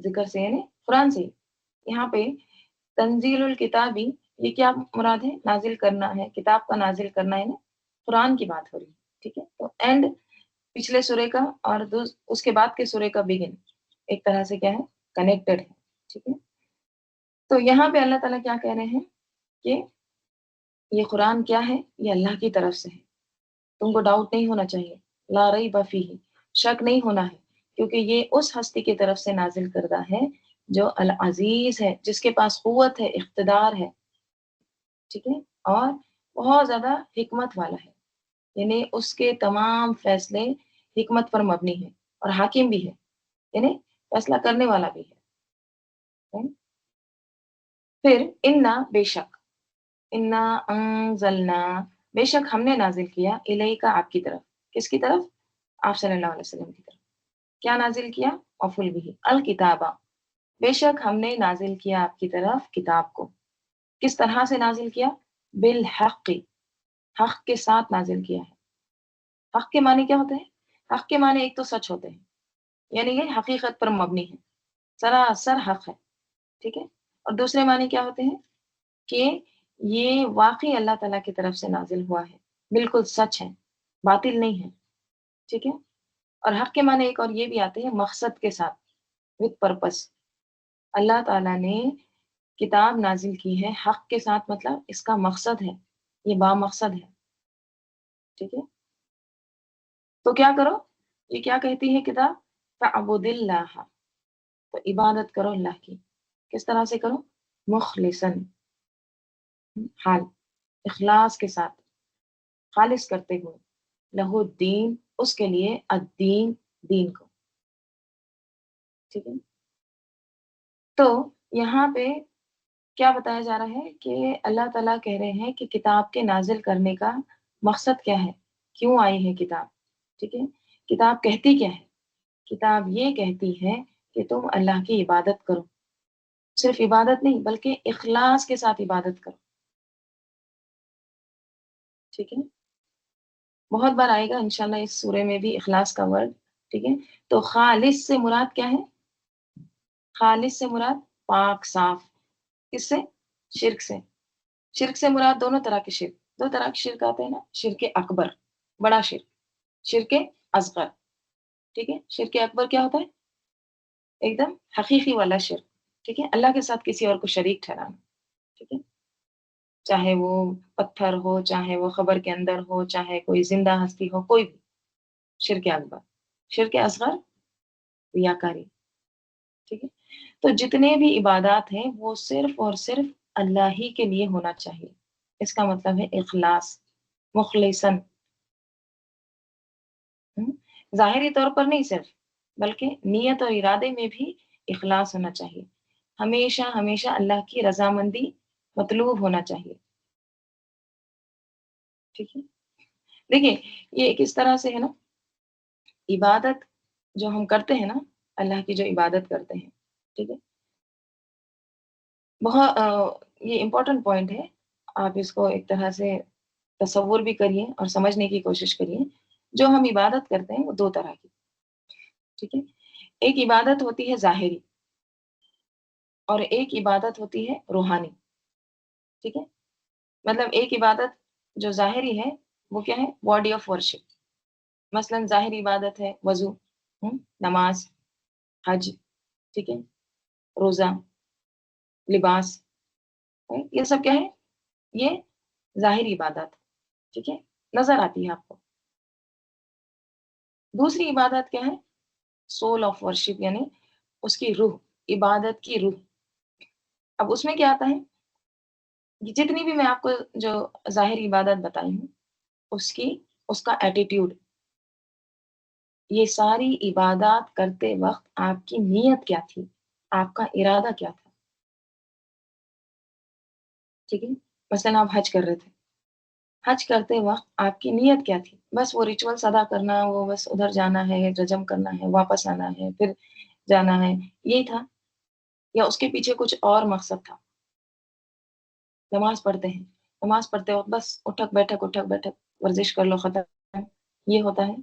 ذکر سے یعنی قرآن سے. یہاں پہ تنزیل الکتابی یہ کیا مراد ہے؟ نازل کرنا ہے، کتاب کا نازل کرنا ہے نا، قرآن کی بات ہو رہی ہے. ٹھیک ہے، تو اینڈ پچھلے سورے کا اور اس کے بعد کے سورے کا بگن ایک طرح سے کیا ہے؟ کنیکٹڈ ہے. ٹھیک ہے، تو یہاں پہ اللہ تعالیٰ کیا کہہ رہے ہیں کہ یہ قرآن کیا ہے؟ یہ اللہ کی طرف سے ہے. تم کو ڈاؤٹ نہیں ہونا چاہیے، لا ریب فیہ، شک نہیں ہونا ہے، کیونکہ یہ اس ہستی کی طرف سے نازل کردہ ہے جو العزیز ہے، جس کے پاس قوت ہے، اقتدار ہے. ٹھیک ہے، اور بہت زیادہ حکمت والا ہے، یعنی اس کے تمام فیصلے حکمت پر مبنی ہیں، اور حاکم بھی ہے، یعنی فیصلہ کرنے والا بھی ہے. پھر انا بے شک، انا انزلنا بے شک ہم نے نازل کیا، الیکا آپ کی طرف. کس کی طرف؟ آپ صلی اللہ علیہ وسلم کی طرف. کیا نازل کیا؟ مفعول بھی الکتابہ، بے شک ہم نے نازل کیا آپ کی طرف کتاب کو. کس طرح سے نازل کیا؟ بالحق، حق کے ساتھ نازل کیا ہے. حق کے معنی کیا ہوتے ہیں؟ حق کے معنی ایک تو سچ ہوتے ہیں، یعنی یہ حقیقت پر مبنی ہے، سراسر حق ہے. ٹھیک ہے، اور دوسرے معنی کیا ہوتے ہیں؟ کہ یہ واقعی اللہ تعالیٰ کی طرف سے نازل ہوا ہے، بالکل سچ ہے، باطل نہیں ہے. ٹھیک ہے، اور حق کے معنی ایک اور یہ بھی آتے ہیں مقصد کے ساتھ، وتھ پرپس. اللہ تعالیٰ نے کتاب نازل کی ہے حق کے ساتھ، مطلب اس کا مقصد ہے، یہ با مقصد ہے. ٹھیک ہے، تو کیا کرو؟ یہ کیا کہتی ہے کتاب؟ فَاعْبُدِ اللَّهَ، تو عبادت کرو اللہ کی. کس طرح سے کرو؟ مخلصاً، حال اخلاص کے ساتھ، خالص کرتے ہوئے، لہو الدین، اس کے لیے الدین، دین کو. ٹھیک ہے، تو یہاں پہ کیا بتایا جا رہا ہے کہ اللہ تعالیٰ کہہ رہے ہیں کہ کتاب کے نازل کرنے کا مقصد کیا ہے، کیوں آئی ہے کتاب. ٹھیک ہے، کتاب کہتی کیا ہے؟ کتاب یہ کہتی ہے کہ تم اللہ کی عبادت کرو، صرف عبادت نہیں بلکہ اخلاص کے ساتھ عبادت کرو. ٹھیک ہے، بہت بار آئے گا انشاءاللہ اس سورے میں بھی اخلاص کا ورڈ. ٹھیک ہے، تو خالص سے مراد کیا ہے؟ خالص سے مراد پاک صاف. کس سے؟ شرک سے. شرک سے مراد دونوں طرح کے شرک، دو طرح کے شرک آتے ہیں نا، شرک اکبر بڑا شرک، شرک اصغر. ٹھیک ہے، شرک اکبر کیا ہوتا ہے؟ ایک دم حقیقی والا شرک. ٹھیک ہے، اللہ کے ساتھ کسی اور کو شریک ٹھہرانا. ٹھیک ہے، چاہے وہ پتھر ہو، چاہے وہ قبر کے اندر ہو، چاہے کوئی زندہ ہستی ہو، کوئی بھی. شرک اکبر. شرک اصغر ریاکاری. ٹھیک ہے، تو جتنے بھی عبادات ہیں وہ صرف اور صرف اللہ ہی کے لیے ہونا چاہیے. اس کا مطلب ہے اخلاص، مخلصاً. ظاہری طور پر نہیں صرف، بلکہ نیت اور ارادے میں بھی اخلاص ہونا چاہیے. ہمیشہ ہمیشہ اللہ کی رضامندی مطلوب ہونا چاہیے. ٹھیک ہے، دیکھیے یہ کس طرح سے ہے نا، عبادت جو ہم کرتے ہیں نا، اللہ کی جو عبادت کرتے ہیں. ٹھیک ہے، بہت یہ امپورٹنٹ پوائنٹ ہے. آپ اس کو ایک طرح سے تصور بھی کریے اور سمجھنے کی کوشش کریے. جو ہم عبادت کرتے ہیں وہ دو طرح کی. ٹھیک ہے، ایک عبادت ہوتی ہے ظاہری اور ایک عبادت ہوتی ہے روحانی. ٹھیک ہے، مطلب ایک عبادت جو ظاہری ہے وہ کیا ہے؟ Body of worship. مثلاً ظاہری عبادت ہے وضو، نماز، حج. ٹھیک ہے، روزہ، لباس، یہ سب کیا ہے؟ یہ ظاہری عبادت. ٹھیک ہے، نظر آتی ہے آپ کو. دوسری عبادت کیا ہے؟ سول آف ورشپ، یعنی اس کی روح، عبادت کی روح. اب اس میں کیا آتا ہے؟ جتنی بھی میں آپ کو جو ظاہری عبادت بتائی ہوں اس کا ایٹیٹیوڈ، یہ ساری عبادات کرتے وقت آپ کی نیت کیا تھی، آپ کا ارادہ کیا تھا. ٹھیک ہے، مثلاً آپ حج کر رہے تھے، حج کرتے وقت آپ کی نیت کیا تھی؟ بس وہ ریچولس ادا کرنا، وہ بس ادھر جانا ہے، رجم کرنا ہے، واپس آنا ہے، پھر جانا ہے، یہی تھا؟ یا اس کے پیچھے کچھ اور مقصد تھا؟ نماز پڑھتے ہیں، نماز پڑھتے وقت بس اٹھک بیٹھک ورزش کر لو، ختم، یہ ہوتا ہے؟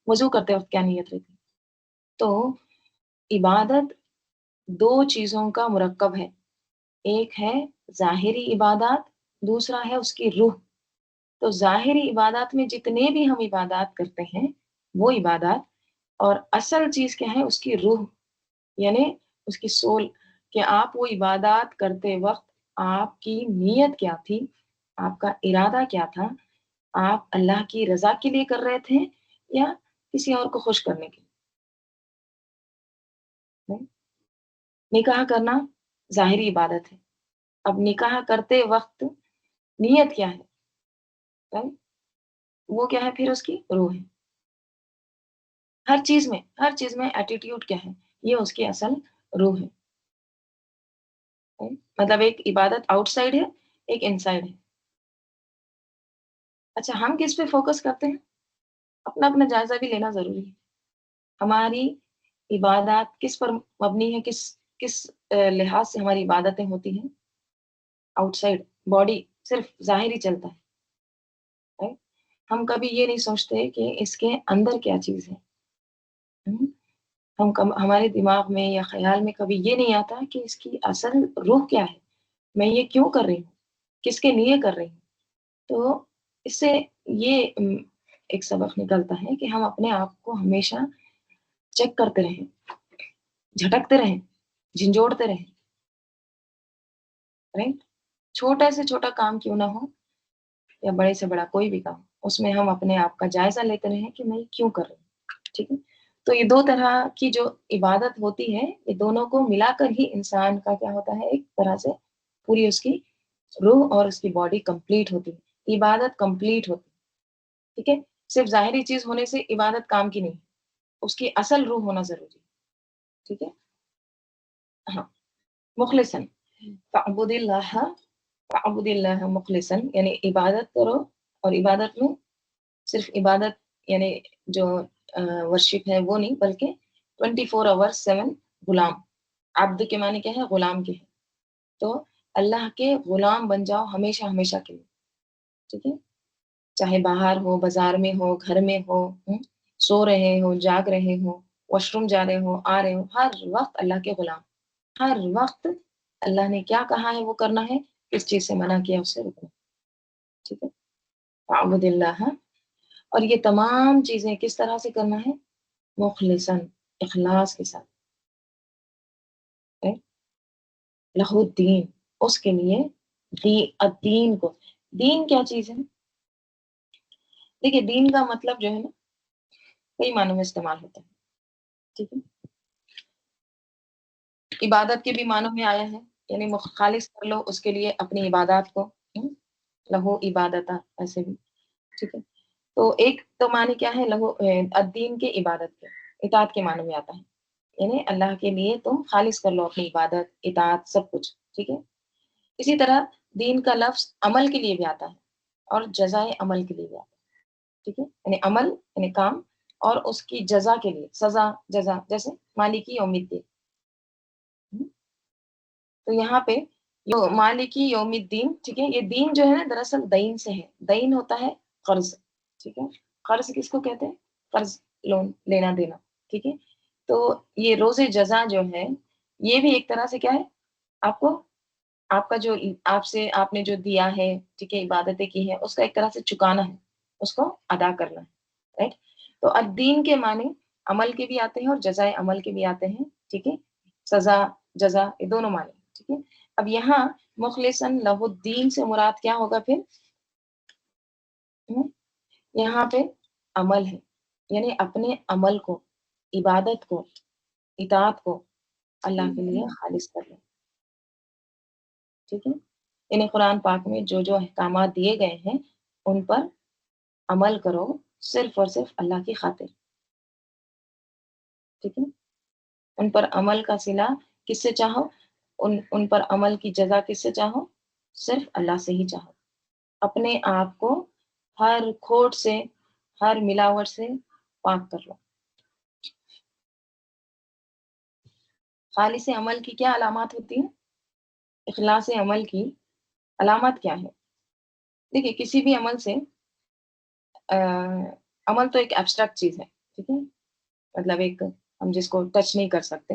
وضو کرتے وقت کیا نیت رہتی؟ تو عبادت دو چیزوں کا مرکب ہے، ایک ہے ظاہری عبادات، دوسرا ہے اس کی روح۔ تو ظاہری عبادات میں جتنے بھی ہم عبادات کرتے ہیں وہ عبادات، اور اصل چیز کیا ہے، اس کی روح، یعنی اس کی سول، کہ آپ وہ عبادات کرتے وقت آپ کی نیت کیا تھی، آپ کا ارادہ کیا تھا، آپ اللہ کی رضا کے لیے کر رہے تھے یا کسی اور کو خوش کرنے کے لیے۔ نکاح کرنا ظاہری عبادت ہے، اب نکاح کرتے وقت نیت کیا ہے، right؟ وہ کیا ہے، پھر اس کی روح ہے۔ ہر چیز میں ایٹیٹیوڈ کیا ہے، یہ اس کی اصل روح ہے، right؟ مطلب ایک عبادت آؤٹ سائڈ ہے، ایک ان سائڈ ہے۔ اچھا، ہم کس پہ فوکس کرتے ہیں، اپنا اپنا جائزہ بھی لینا ضروری ہے۔ ہماری عبادات کس پر مبنی ہے، کس لحاظ سے ہماری عبادتیں ہوتی ہیں؟ آؤٹ سائڈ، باڈی صرف ظاہری چلتا ہے، right؟ ہم کبھی یہ نہیں سوچتے کہ اس کے اندر کیا چیز ہے۔ ہمارے دماغ میں یا خیال میں کبھی یہ نہیں آتا کہ اس کی اصل روح کیا ہے، میں یہ کیوں کر رہی ہوں، کس کے لیے کر رہی ہوں۔ تو اس سے یہ ایک سبق نکلتا ہے کہ ہم اپنے آپ کو ہمیشہ چیک کرتے رہیں، جھٹکتے رہیں، جھنجھوڑتے رہیں، رائٹ؟ چھوٹا سے چھوٹا کام کیوں نہ ہو یا بڑے سے بڑا کوئی بھی کام، اس میں ہم اپنے آپ کا جائزہ لیتے رہیں کہ میں یہ کیوں کر رہی ہوں، ٹھیک ہے؟ تو یہ دو طرح کی جو عبادت ہوتی ہے، یہ دونوں کو ملا کر ہی انسان کا کیا ہوتا ہے، ایک طرح سے پوری اس کی روح اور اس کی باڈی کمپلیٹ ہوتی ہے، عبادت کمپلیٹ ہوتی ہے، ٹھیک ہے؟ صرف ظاہری چیز ہونے سے عبادت کام کی نہیں، اس کی اصل روح ہونا ضروری ہے، ٹھیک ہے؟ ہاں، مخلصاً فاعبد اللہ، فاعبد اللہ مخلصاً، یعنی عبادت کرو، اور عبادت میں صرف عبادت یعنی جو ورشپ ہے وہ نہیں، بلکہ 24/7 غلام، عبد کے معنی کیا ہے، غلام کے ہے، تو اللہ کے غلام بن جاؤ ہمیشہ ہمیشہ کے لیے، ٹھیک ہے؟ چاہے باہر ہو، بازار میں ہو، گھر میں ہو، سو رہے ہو، جاگ رہے ہو، واش روم جا رہے ہو، آ رہے ہو، ہر وقت اللہ کے غلام، ہر وقت اللہ نے کیا کہا ہے وہ کرنا ہے، کس چیز سے منع کیا اس سے رکنا، ٹھیک ہے؟ فاعبد اللہ، اور یہ تمام چیزیں کس طرح سے کرنا ہے، مخلصاً، اخلاص کے ساتھ، لہ الدین، اس کے لیے، الدین کو، دین کیا چیز ہے؟ دیکھیے، دین کا مطلب جو ہے نا کئی معنوں میں استعمال ہوتا ہے، ٹھیک ہے؟ عبادت کے بھی معنوں میں آیا ہے، یعنی خالص کر لو اس کے لیے اپنی عبادات کو، لہو عبادتا، ایسے بھی، ٹھیک ہے؟ تو ایک تو معنی کیا ہے، لہو الدین کے، عبادت کے، اطاعت کے معنوں میں آتا ہے، یعنی اللہ کے لیے تم خالص کر لو اپنی عبادت، اطاعت، سب کچھ، ٹھیک ہے؟ اسی طرح دین کا لفظ عمل کے لیے بھی آتا ہے اور جزائے عمل کے لیے بھی آتا ہے، ٹھیک ہے؟ یعنی عمل یعنی کام، اور اس کی جزا کے لیے، سزا، جزا، جیسے مالکی یوم الدین، تو یہاں پہ مالکی یوم الدین، ٹھیک ہے؟ یہ دین جو ہے نا دراصل دین سے ہے، دین ہوتا ہے قرض، ٹھیک ہے؟ قرض کس کو کہتے ہیں؟ قرض، لون، لینا دینا، ٹھیک ہے؟ تو یہ روز جزا جو ہے، یہ بھی ایک طرح سے کیا ہے، آپ کو، آپ کا جو آپ نے جو دیا ہے، ٹھیک ہے، عبادتیں کی ہے، اس کا ایک طرح سے چکانا ہے، اس کو ادا کرنا ہے، رائٹ؟ تو الدین کے معنی عمل کے بھی آتے ہیں اور جزائے عمل کے بھی آتے ہیں، ٹھیک ہے؟ سزا، جزا، یہ دونوں معنی، ٹھیک ہے؟ اب یہاں مخلصاً لہ الدین سے مراد کیا ہوگا پھر؟ یہاں پہ عمل ہے، یعنی اپنے عمل کو، عبادت کو، اطاعت کو اللہ کے لیے خالص کر لیں، ٹھیک ہے؟ یعنی قرآن پاک میں جو جو احکامات دیے گئے ہیں ان پر عمل کرو، صرف اور صرف اللہ کی خاطر، ٹھیک ہے؟ ان پر عمل کا صلہ کس سے چاہو، ان پر عمل کی جزا کس سے چاہو، صرف اللہ سے ہی چاہو، اپنے آپ کو ہر کھوٹ سے، ہر ملاوٹ سے پاک کر لو۔ خالص عمل کی کیا علامات ہوتی ہیں؟ اخلاص عمل کی علامات کیا ہے؟ دیکھیے، کسی بھی عمل سے، عمل تو ایک ایبسٹریکٹ چیز ہے، ٹھیک ہے؟ مطلب ایک ہم جس کو ٹچ نہیں کر سکتے،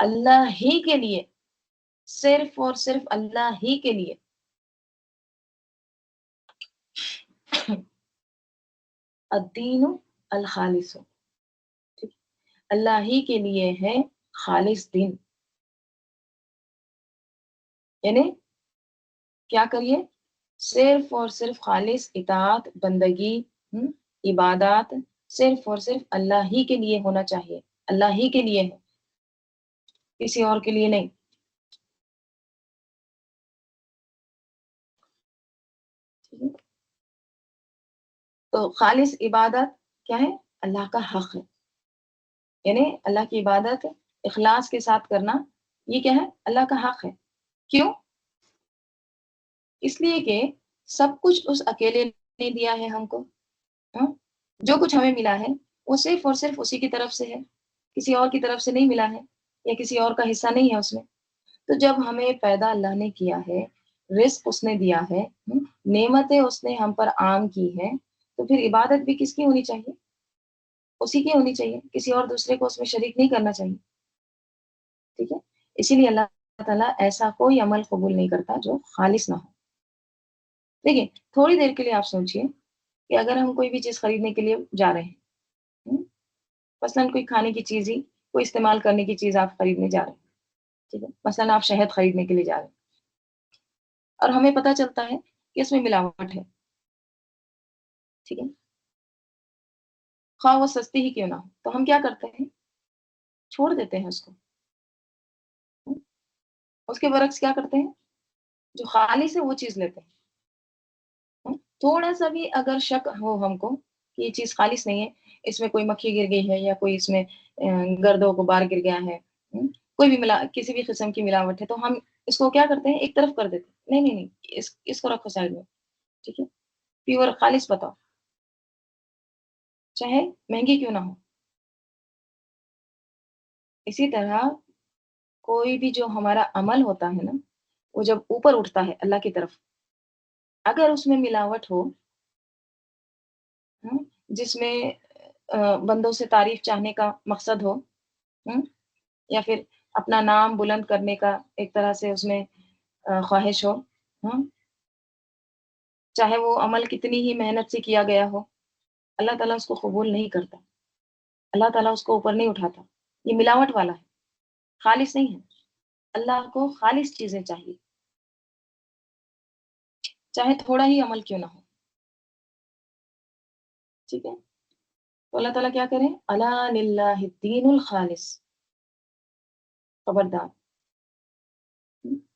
اللہ ہی کے لیے، صرف اور صرف اللہ ہی کے لیے. الدین الخالص، اللہ ہی کے لیے ہے خالص دین. یعنی کیا کریے؟ صرف اور صرف خالص اطاعت، بندگی، عبادات صرف اور صرف اللہ ہی کے لیے ہونا چاہیے. اللہ ہی کے لیے ہے، کسی اور کے لیے نہیں. تو خالص عبادت کیا ہے؟ اللہ کا حق ہے. یعنی اللہ کی عبادت اخلاص کے ساتھ کرنا، یہ کیا ہے؟ اللہ کا حق ہے. کیوں؟ اس لیے کہ سب کچھ اس اکیلے نے دیا ہے ہم کو. ہاں؟ جو کچھ ہمیں ملا ہے وہ صرف اور صرف اسی کی طرف سے ہے، کسی اور کی طرف سے نہیں ملا ہے، یا کسی اور کا حصہ نہیں ہے اس میں. تو جب ہمیں پیدا اللہ نے کیا ہے، رزق اس نے دیا ہے، نعمتیں اس نے ہم پر عام کی ہے، تو پھر عبادت بھی کس کی ہونی چاہیے؟ اسی کی ہونی چاہیے. کسی اور دوسرے کو اس میں شریک نہیں کرنا چاہیے. ٹھیک ہے؟ اسی لیے اللہ تعالیٰ ایسا کوئی عمل قبول نہیں کرتا جو خالص نہ ہو. دیکھیں، تھوڑی دیر کے لیے آپ سوچئے کہ اگر ہم کوئی بھی چیز خریدنے کے لیے جا رہے ہیں، مثلاً کوئی کھانے کی چیز ہی، کوئی استعمال کرنے کی چیز آپ خریدنے جا رہے ہیں. ٹھیک ہے؟ مثلاً آپ شہد خریدنے کے لیے جا رہے ہیں اور ہمیں پتہ چلتا ہے کہ اس میں ملاوٹ ہے. ٹھیک ہے؟ خواہ وہ سستی ہی کیوں نہ ہو، تو ہم کیا کرتے ہیں؟ چھوڑ دیتے ہیں اس کو. اس کے برعکس کیا کرتے ہیں؟ جو خالص ہے وہ چیز لیتے ہیں. تھوڑا سا بھی اگر شک ہو ہم کو کہ یہ چیز خالص نہیں ہے، اس میں کوئی مکھی گر گئی ہے یا کوئی اس میں گرد و غبار گر گیا ہے، کوئی بھی کسی بھی قسم کی ملاوٹ ہے، تو ہم اس کو کیا کرتے ہیں؟ ایک طرف کر دیتے ہیں. نہیں نہیں نہیں، اس کو رکھو سائڈ میں. ٹھیک ہے؟ پیور خالص بتاؤ، چاہے مہنگی کیوں نہ ہو. اسی طرح کوئی بھی جو ہمارا عمل ہوتا ہے نا، وہ جب اوپر اٹھتا ہے اللہ کی طرف، اگر اس میں ملاوٹ ہو، جس میں بندوں سے تعریف چاہنے کا مقصد ہو، یا پھر اپنا نام بلند کرنے کا ایک طرح سے اس میں خواہش ہو، چاہے وہ عمل کتنی ہی محنت سے کیا گیا ہو، اللہ تعالیٰ اس کو قبول نہیں کرتا. اللہ تعالیٰ اس کو اوپر نہیں اٹھاتا. یہ ملاوٹ والا ہے، خالص نہیں ہے. اللہ کو خالص چیزیں چاہیے، چاہے تھوڑا ہی عمل کیوں نہ ہو. ٹھیک ہے؟ تو اللہ تعالیٰ کیا کریں؟ الا للہ الدین الخالص. خبردار،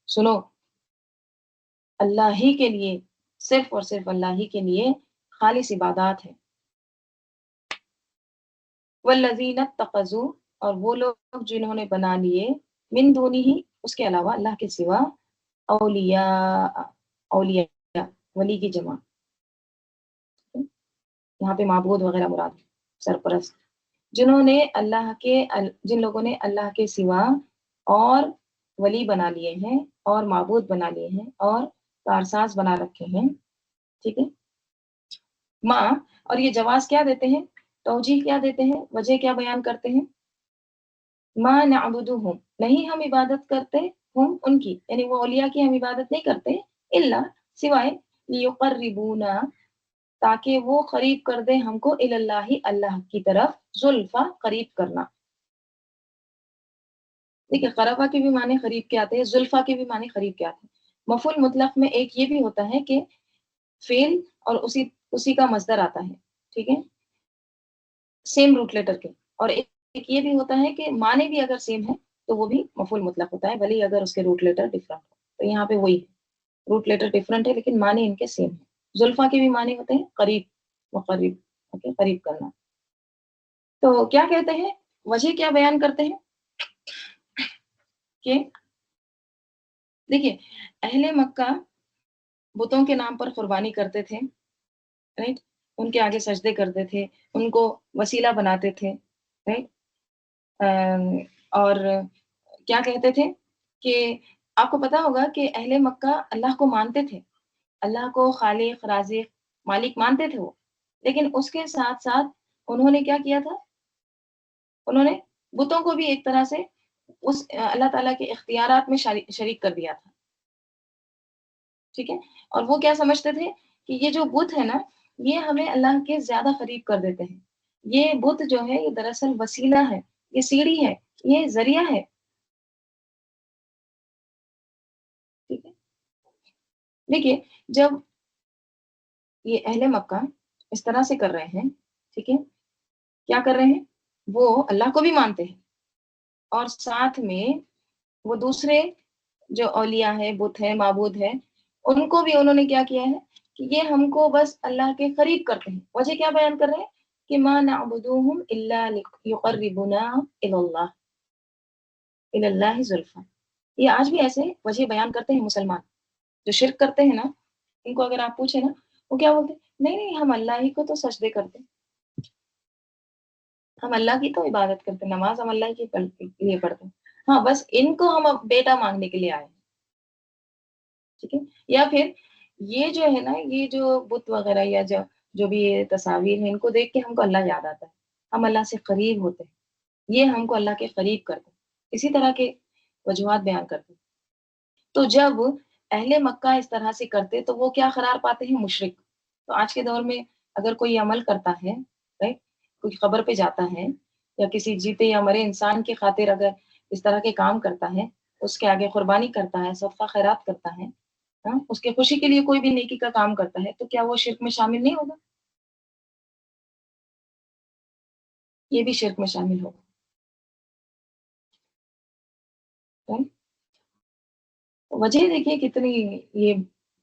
سنو، اللہ ہی کے لیے، صرف اور صرف اللہ ہی کے لیے خالص عبادات ہے. والذین اتخذوا، اور وہ لوگ جنہوں نے بنا لیے، من دونہ، اس کے علاوہ، اللہ کے سوا، اولیاء، اولیاء ولی کی جمع. یہاں پہ معبود وغیرہ مراد، سرپرست. جن لوگوں نے اللہ کے سوا اور ولی بنا لیے ہیں اور معبود بنا لیے ہیں اور کارساز بنا رکھے ہیں. ٹھیک ہے؟ ماں، اور یہ جواز کیا دیتے ہیں؟ توجیہ کیا دیتے ہیں؟ وجہ کیا بیان کرتے ہیں؟ ما نعبدہم، نہیں ہم عبادت کرتے، ہم ان کی، یعنی وہ اولیاء کی ہم عبادت نہیں کرتے، الا، سوائے، لیقربونا، تاکہ وہ قریب کر دیں ہم کو، اللہ، اللہ کی طرف، زلفا، قریب کرنا. دیکھیں، قربہ کے بھی معنی قریب کے آتے ہیں، زلفا کے بھی معنی قریب کے آتے ہیں. مفعول مطلق میں ایک یہ بھی ہوتا ہے کہ فعل اور اسی کا مصدر آتا ہے. ٹھیک ہے؟ سیم روٹ لیٹر کے. اور ایک یہ بھی ہوتا ہے کہ معنی بھی اگر سیم ہے تو وہ بھی مفعول مطلق ہوتا ہے، بھلے اگر اس کے روٹ لیٹر ڈفرنٹ ہو. تو یہاں پہ وہی ہے، روٹ لیٹر ڈفرنٹ ہے لیکن معنی ان کے سیم ہے. زلفا کے بھی معنی ہوتے ہیں قریب، مقرب، اوکے، قریب کرنا. تو کیا کہتے ہیں؟ وجہ کیا بیان کرتے ہیں کہ دیکھیے، اہل مکہ بتوں کے نام پر قربانی کرتے تھے، رائٹ؟ ان کے آگے سجدے کرتے تھے، ان کو وسیلہ بناتے تھے، رائٹ؟ اور کیا کہتے تھے کہ آپ کو پتا ہوگا کہ اہل مکہ اللہ کو مانتے تھے، اللہ کو خالق، رازق، مالک مانتے تھے وہ، لیکن اس کے ساتھ ساتھ انہوں نے کیا کیا تھا؟ انہوں نے بتوں کو بھی ایک طرح سے اس اللہ تعالیٰ کے اختیارات میں شریک کر دیا تھا. ٹھیک ہے. اور وہ کیا سمجھتے تھے کہ یہ جو بت ہے نا یہ ہمیں اللہ کے زیادہ قریب کر دیتے ہیں. یہ بت جو ہے یہ دراصل وسیلہ ہے، یہ سیڑھی ہے، یہ ذریعہ ہے. ٹھیک ہے. دیکھیے جب یہ اہل مکہ اس طرح سے کر رہے ہیں، ٹھیک ہے، کیا کر رہے ہیں؟ وہ اللہ کو بھی مانتے ہیں اور ساتھ میں وہ دوسرے جو اولیاء ہے، بت ہے، معبود ہے، ان کو بھی انہوں نے کیا کیا ہے کہ یہ ہم کو بس اللہ کے قریب کرتے ہیں. وجہ کیا بیان کر رہے ہیں کہ ما نعبدوہم الا لیقربونا الی اللہ زلفی. یہ آج بھی ایسے وجہ بیان کرتے ہیں مسلمان جو شرک کرتے ہیں نا. ان کو اگر آپ پوچھیں نا وہ کیا بولتے ہیں؟ نہیں نہیں، ہم اللہ ہی کو تو سجدے کرتے ہیں، ہم اللہ کی تو عبادت کرتے ہیں، نماز ہم اللہ کے لیے پڑھتے ہیں. ہاں بس ان کو ہم اب بیٹا مانگنے کے لیے آئے ہیں. ٹھیک ہے. یا پھر یہ جو ہے نا یہ جو بت وغیرہ یا جو بھی یہ تصاویر ہیں ان کو دیکھ کے ہم کو اللہ یاد آتا ہے، ہم اللہ سے قریب ہوتے ہیں، یہ ہم کو اللہ کے قریب کرتے ہیں. اسی طرح کے وجوہات بیان کرتے ہیں. تو جب اہل مکہ اس طرح سے کرتے تو وہ کیا قرار پاتے ہیں؟ مشرک. تو آج کے دور میں اگر کوئی عمل کرتا ہے، رائٹ، کوئی قبر پہ جاتا ہے یا کسی جیتے یا مرے انسان کی خاطر اگر اس طرح کے کام کرتا ہے، اس کے آگے قربانی کرتا ہے، صدقہ خیرات کرتا ہے، ہاں، اس کے خوشی کے لیے کوئی بھی نیکی کا کام کرتا ہے، تو کیا وہ شرک میں شامل نہیں ہوگا؟ یہ بھی شرک میں شامل ہوگا. وجہ دیکھیے کتنی یہ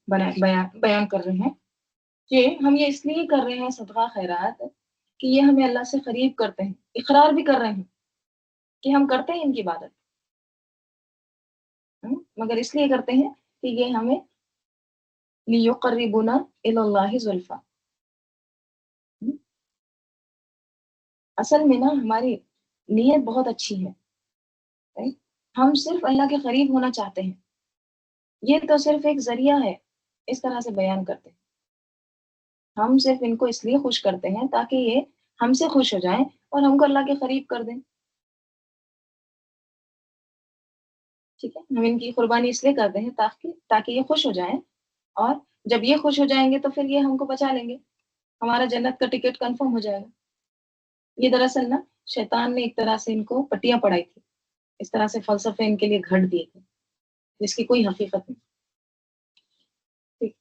بیان کر رہے ہیں کہ ہم یہ اس لیے کر رہے ہیں صدقہ خیرات کہ یہ ہمیں اللہ سے قریب کرتے ہیں. اقرار بھی کر رہے ہیں کہ ہم کرتے ہیں ان کی عبادت، مگر اس لیے کرتے ہیں کہ یہ ہمیں لیقربونا الی اللہ زلفی. اصل میں نا ہماری نیت بہت اچھی ہے، ہم صرف اللہ کے قریب ہونا چاہتے ہیں. یہ تو صرف ایک ذریعہ ہے. اس طرح سے بیان کرتے ہیں ہم صرف ان کو اس لیے خوش کرتے ہیں تاکہ یہ ہم سے خوش ہو جائیں اور ہم کو اللہ کے قریب کر دیں. ٹھیک ہے. ہم ان کی قربانی اس لیے کرتے ہیں تاکہ یہ خوش ہو جائیں، اور جب یہ خوش ہو جائیں گے تو پھر یہ ہم کو بچا لیں گے، ہمارا جنت کا ٹکٹ کنفرم ہو جائے گا. یہ دراصل نا شیطان نے ایک طرح سے ان کو پٹیاں پڑھائی تھی، اس طرح سے فلسفے ان کے لیے گھڑ دیے تھے جس کی کوئی حقیقت نہیں. ٹھیک.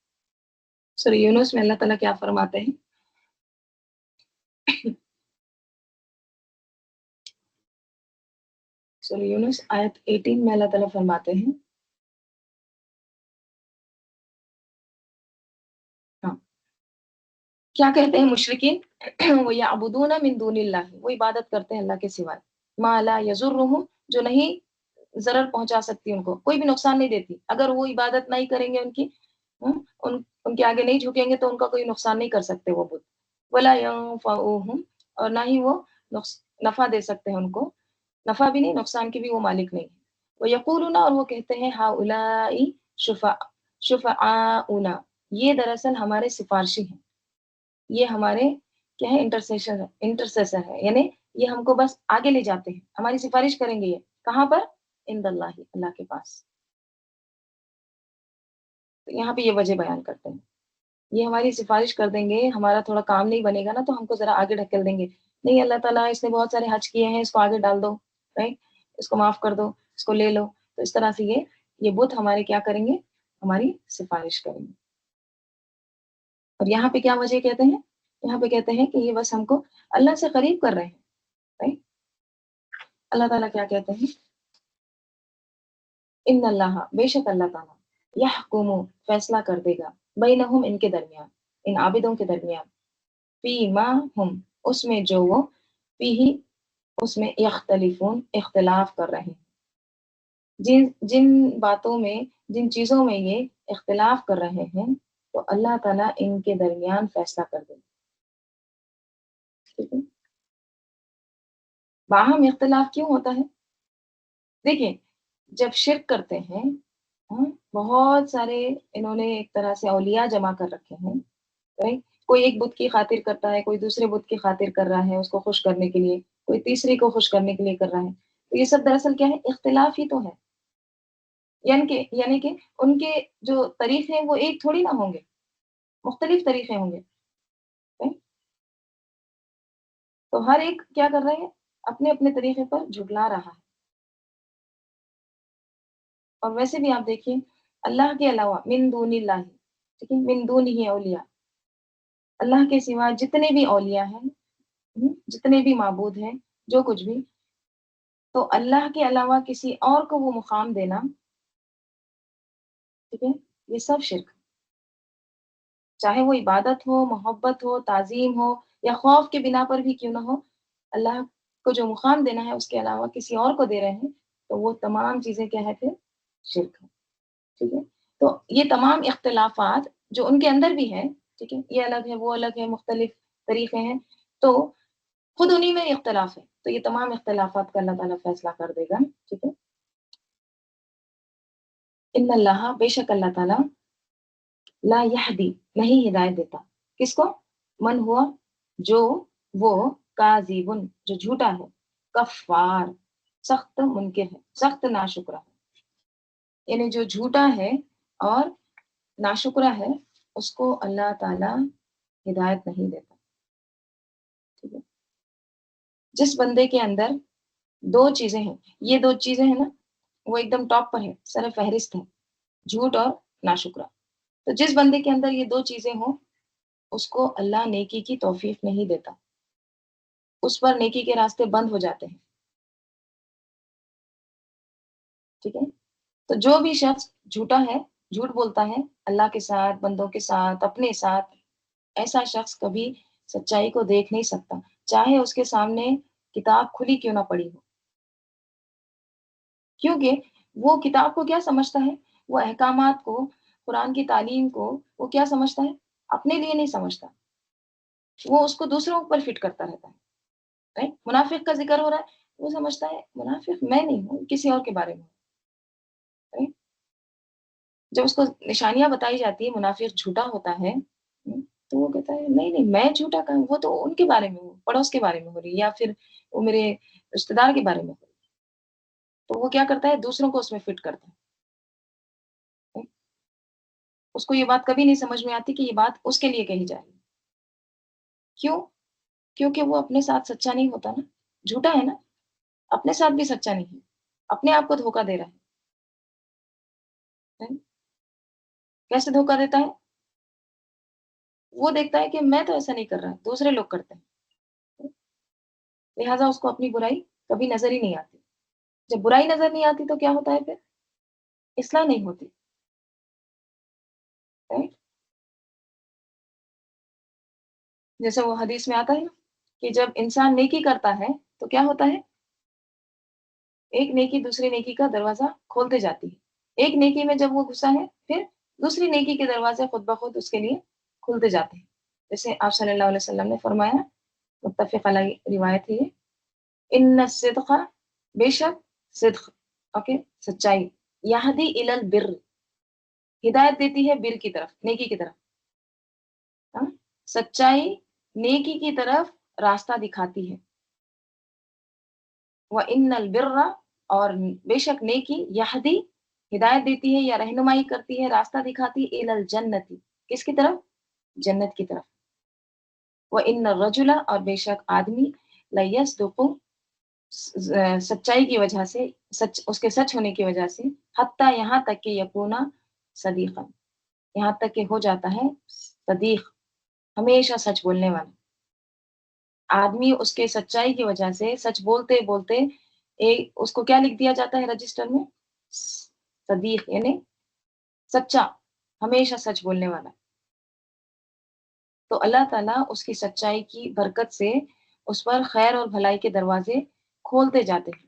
سورہ یونس میں اللہ تعالیٰ کیا فرماتے ہیں؟ سورہ یونس آیت 18 میں اللہ تعالیٰ فرماتے ہیں، ہاں، کیا کہتے ہیں مشرکین؟ وہ یعبدون من دون اللہ، وہ عبادت کرتے ہیں اللہ کے سوائے، ما لا یضرہم، جو نہیں ضرر پہنچا سکتی، ان کو کوئی بھی نقصان نہیں دیتی. اگر وہ عبادت نہیں کریں گے ان کی، ان کے آگے نہیں جھکیں گے تو ان کا کوئی نقصان نہیں کر سکتے وہ بت. ولا ینفعوہم، اور نہ ہی وہ نفع دے سکتے ہیں ان کو، نفع بھی نہیں نقصان کی بھی وہ مالک نہیں. وہ یقولون، اور وہ کہتے ہیں، ہؤلاء شفعاؤنا، یہ دراصل ہمارے سفارشی ہیں، یہ ہمارے کیا ہے؟ انٹرسیسر ہے، یعنی یہ ہم کو بس آگے لے جاتے ہیں، ہماری سفارش کریں گے. یہ کہاں پر؟ عند اللہ، اللہ کے پاس. تو یہاں پہ یہ وجہ بیان کرتے ہیں، یہ ہماری سفارش کر دیں گے، ہمارا تھوڑا کام نہیں بنے گا نا تو ہم کو ذرا آگے ڈھکیل دیں گے. نہیں، اللہ تعالیٰ اس نے بہت سارے حج کیے ہیں، اس کو آگے ڈال دو، رائٹ، اس کو معاف کر دو، اس کو لے لو. تو اس طرح سے یہ بت ہمارے کیا کریں گے؟ ہماری سفارش کریں گے. اور یہاں پہ کیا وجہ کہتے ہیں؟ یہاں پہ کہتے ہیں کہ یہ بس ہم کو اللہ سے قریب کر رہے ہیں، رائٹ. اللہ تعالیٰ کیا کہتے ہیں؟ ان اللہ، بے شک اللہ تعالیٰ، یحکم، فیصلہ کر دے گا، بینہم، ان کے درمیان، ان عابدوں کے درمیان، فی ما ہم، اس میں جو وہ، فی ہی، اس میں، یختلفون، اختلاف کر رہے ہیں. جن باتوں میں، جن چیزوں میں یہ اختلاف کر رہے ہیں تو اللہ تعالیٰ ان کے درمیان فیصلہ کر دے. ٹھیک ہے. باہم اختلاف کیوں ہوتا ہے؟ دیکھیں جب شرک کرتے ہیں، ہاں، بہت سارے انہوں نے ایک طرح سے اولیاء جمع کر رکھے ہیں، right؟ کوئی ایک بت کی خاطر کرتا ہے، کوئی دوسرے بت کی خاطر کر رہا ہے اس کو خوش کرنے کے لیے، کوئی تیسری کو خوش کرنے کے لیے کر رہا ہے. تو یہ سب دراصل کیا ہے؟ اختلاف ہی تو ہے. یعنی کہ ان کے جو طریقے ہیں وہ ایک تھوڑی نہ ہوں گے، مختلف طریقے ہوں گے. right؟ تو ہر ایک کیا کر رہے ہیں؟ اپنے اپنے طریقے پر جھٹلا رہا ہے. اور ویسے بھی آپ دیکھیے اللہ کے علاوہ من دون اللہ، ٹھیک ہے، من دون ہی اولیاء، اللہ کے سوا جتنے بھی اولیاء ہیں، جتنے بھی معبود ہیں، جو کچھ بھی، تو اللہ کے علاوہ کسی اور کو وہ مقام دینا، ٹھیک ہے، یہ سب شرک. چاہے وہ عبادت ہو، محبت ہو، تعظیم ہو، یا خوف کے بنا پر بھی کیوں نہ ہو، اللہ کو جو مقام دینا ہے اس کے علاوہ کسی اور کو دے رہے ہیں، تو وہ تمام چیزیں کیا ہے پھر؟ شرک ہے. ٹھیک ہے. تو یہ تمام اختلافات جو ان کے اندر بھی ہے، ٹھیک ہے، یہ الگ ہے وہ الگ ہے، مختلف طریقے ہیں، تو خود انہی میں اختلاف ہے. تو یہ تمام اختلافات کا اللہ تعالیٰ فیصلہ کر دے گا. ٹھیک ہے. ان اللہ، بے شک اللہ تعالیٰ، لا یہدی، نہیں ہدایت دیتا، کس کو؟ من ہوا، جو وہ، کاذبن، جو جھوٹا ہے، کفار، سخت منکر ہے، سخت ناشکرہ ہے. یعنی جو جھوٹا ہے اور ناشکرہ ہے اس کو اللہ تعالیٰ ہدایت نہیں دیتا. ٹھیک ہے. جس بندے کے اندر دو چیزیں ہیں، یہ دو چیزیں ہیں نا، وہ ایک دم ٹاپ پر ہے، سر فہرست ہے، جھوٹ اور ناشکرہ. تو جس بندے کے اندر یہ دو چیزیں ہوں اس کو اللہ نیکی کی توفیق نہیں دیتا، اس پر نیکی کے راستے بند ہو جاتے ہیں. ٹھیک ہے. تو جو بھی شخص جھوٹا ہے، جھوٹ بولتا ہے اللہ کے ساتھ، بندوں کے ساتھ، اپنے ساتھ، ایسا شخص کبھی سچائی کو دیکھ نہیں سکتا، چاہے اس کے سامنے کتاب کھلی کیوں نہ پڑی ہو. کیونکہ وہ کتاب کو کیا سمجھتا ہے؟ وہ احکامات کو، قرآن کی تعلیم کو وہ کیا سمجھتا ہے؟ اپنے لیے نہیں سمجھتا، وہ اس کو دوسروں پر فٹ کرتا رہتا ہے. right؟ منافق کا ذکر ہو رہا ہے، وہ سمجھتا ہے منافق میں نہیں ہوں، کسی اور کے بارے میں ہوں. right؟ جب اس کو نشانیاں بتائی جاتی ہے منافق جھوٹا ہوتا ہے، تو وہ کہتا ہے نہیں نہیں میں جھوٹا کہوں، وہ تو ان کے بارے میں ہوں، پڑوس کے بارے میں ہو رہی، یا پھر وہ میرے رشتے دار کے بارے میں ہو رہی. تو وہ کیا کرتا ہے؟ دوسروں کو اس میں فٹ کرتا ہے. اس کو یہ بات کبھی نہیں سمجھ میں آتی کہ یہ بات اس کے لیے کہی جا رہی ہے. کیوں؟ کیونکہ وہ اپنے ساتھ سچا نہیں ہوتا نا، جھوٹا ہے نا، اپنے ساتھ بھی سچا نہیں ہے، اپنے آپ کو دھوکا دے رہا ہے. کیسے دھوکا دیتا ہے؟ وہ دیکھتا ہے کہ میں تو ایسا نہیں کر رہا، دوسرے لوگ کرتے ہیں، لہٰذا اس کو اپنی برائی کبھی نظر ہی نہیں آتی. جب برائی نظر نہیں آتی تو کیا ہوتا ہے پھر؟ اصلاح نہیں ہوتی. right؟ جیسے وہ حدیث میں آتا ہے نا کہ جب انسان نیکی کرتا ہے تو کیا ہوتا ہے؟ ایک نیکی دوسری نیکی کا دروازہ کھولتے جاتی ہے. ایک نیکی میں جب وہ گھسا ہے پھر دوسری نیکی کے دروازے خود بخود اس کے لیے کھلتے جاتے ہیں. جیسے آپ صلی اللہ علیہ وسلم نے فرمایا، متفق علیہ روایت ہے، ان الصدق، بے شک صدق، اوکے، سچائی، یہدی الی البر، ہدایت دیتی ہے بر کی طرف، نیکی کی طرف. ہاں؟ سچائی نیکی کی طرف راستہ دکھاتی ہے. وَإِنَّ الْبِرَّ، اور بے شک نیکی، یہدی، ہدایت دیتی ہے یا رہنمائی کرتی ہے، راستہ دکھاتی ہے، الی الجنت، کس کی طرف؟ جنت کی طرف. وَإِنَّ الرَّجُلَ، اور بے شک آدمی، لَيَصْدُقُ، سچائی کی وجہ سے، اس کے سچ ہونے کی وجہ سے، حتیٰ یہاں تک کہ یکونا صدیقا، یہاں تک کہ ہو جاتا ہے صدیق، ہمیشہ سچ بولنے والا. آدمی اس کے سچائی کی وجہ سے سچ بولتے بولتے اس کو کیا لکھ دیا جاتا ہے رجسٹر میں؟ صدیق، یعنی سچا، ہمیشہ سچ بولنے والا. تو اللہ تعالیٰ اس کی سچائی کی برکت سے اس پر خیر اور بھلائی کے دروازے کھولتے جاتے ہیں.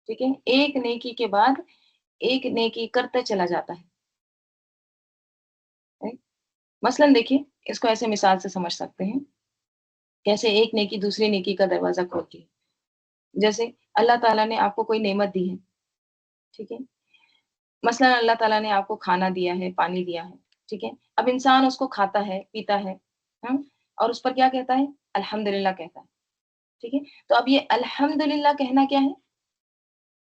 ٹھیک ہے. ایک نیکی کے بعد ایک نیکی کرتے چلا جاتا ہے. مثلا دیکھیے، اس کو ایسے مثال سے سمجھ سکتے ہیں، کیسے ایک نیکی دوسری نیکی کا دروازہ کھولتی ہے. جیسے اللہ تعالیٰ نے آپ کو کوئی نعمت دی ہے، ٹھیک ہے، مثلا اللہ تعالیٰ نے آپ کو کھانا دیا ہے، پانی دیا ہے، ٹھیک ہے. اب انسان اس کو کھاتا ہے، پیتا ہے، ہاں، اور اس پر کیا کہتا ہے؟ الحمدللہ کہتا ہے. ٹھیک ہے. تو اب یہ الحمدللہ کہنا کیا ہے؟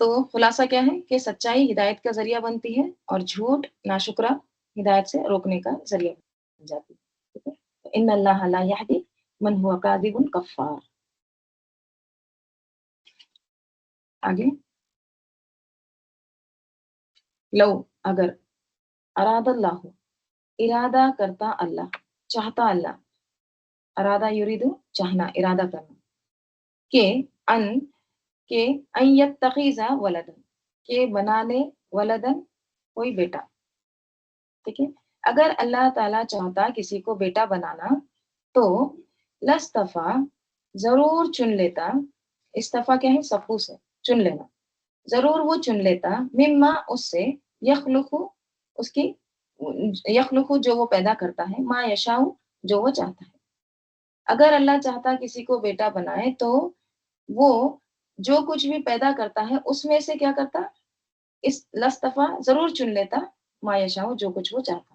تو خلاصہ کیا ہے کہ سچائی ہدایت کا ذریعہ بنتی ہے اور جھوٹ ناشکرا ہدایت سے روکنے کا ذریعہ بن جاتی ہے. ٹھیک ہے، ان اللہ لا یہدی من هو کاذب کفار. آگے، لو اگر، اراد اللہ ارادہ کرتا اللہ، چاہتا اللہ، ارادہ یریدو چاہنا، ارادہ کرنا، کہ ان کہ ان یتخذ ولدن، کہ بنا لے ولدن کوئی بیٹا. ٹھیک ہے، اگر اللہ تعالیٰ چاہتا کسی کو بیٹا بنانا تو لستفا ضرور چن لیتا. استفا کیا ہے؟ صفو سے چن لینا. ضرور وہ چن لیتا مما اس سے یخلق اس کی یخلق جو وہ پیدا کرتا ہے، ما یشاء جو وہ چاہتا ہے. اگر اللہ چاہتا کسی کو بیٹا بنائے تو وہ جو کچھ بھی پیدا کرتا ہے اس میں سے کیا کرتا؟ اس لستفا ضرور چن لیتا ما یشاء جو کچھ وہ چاہتا.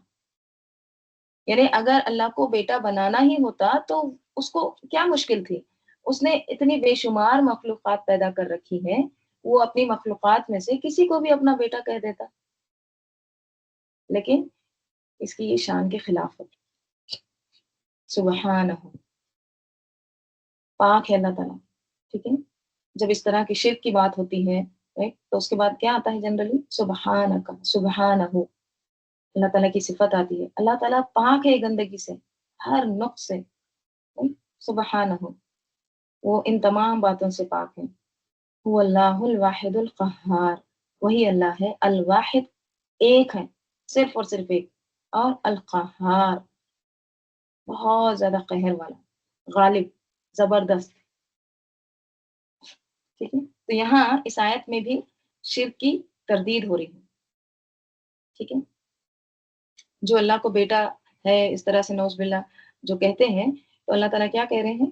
یعنی اگر اللہ کو بیٹا بنانا ہی ہوتا تو اس کو کیا مشکل تھی؟ اس نے اتنی بے شمار مخلوقات پیدا کر رکھی ہے، وہ اپنی مخلوقات میں سے کسی کو بھی اپنا بیٹا کہہ دیتا. لیکن اس کی یہ شان کے خلاف ہے. سبحانہ، پاک ہے اللہ تعالیٰ. ٹھیک ہے، جب اس طرح کی شرک کی بات ہوتی ہے تو اس کے بعد کیا آتا ہے جنرلی؟ سبحانہ، سبحانہ، اللہ تعالیٰ کی صفت آتی ہے. اللہ تعالیٰ پاک ہے گندگی سے، ہر نقص سے. سبحانہ، وہ ان تمام باتوں سے پاک ہے. وہ اللہ الواحد القہار، وہی اللہ ہے الواحد، ایک ہے، صرف اور صرف ایک، اور القہار، بہت زیادہ قہر والا، غالب، زبردست. ٹھیک ہے، تو یہاں اس آیت میں بھی شرک کی تردید ہو رہی ہے. ٹھیک ہے، جو اللہ کو بیٹا ہے اس طرح سے نعوذ باللہ جو کہتے ہیں، تو اللہ تعالیٰ کیا کہہ رہے ہیں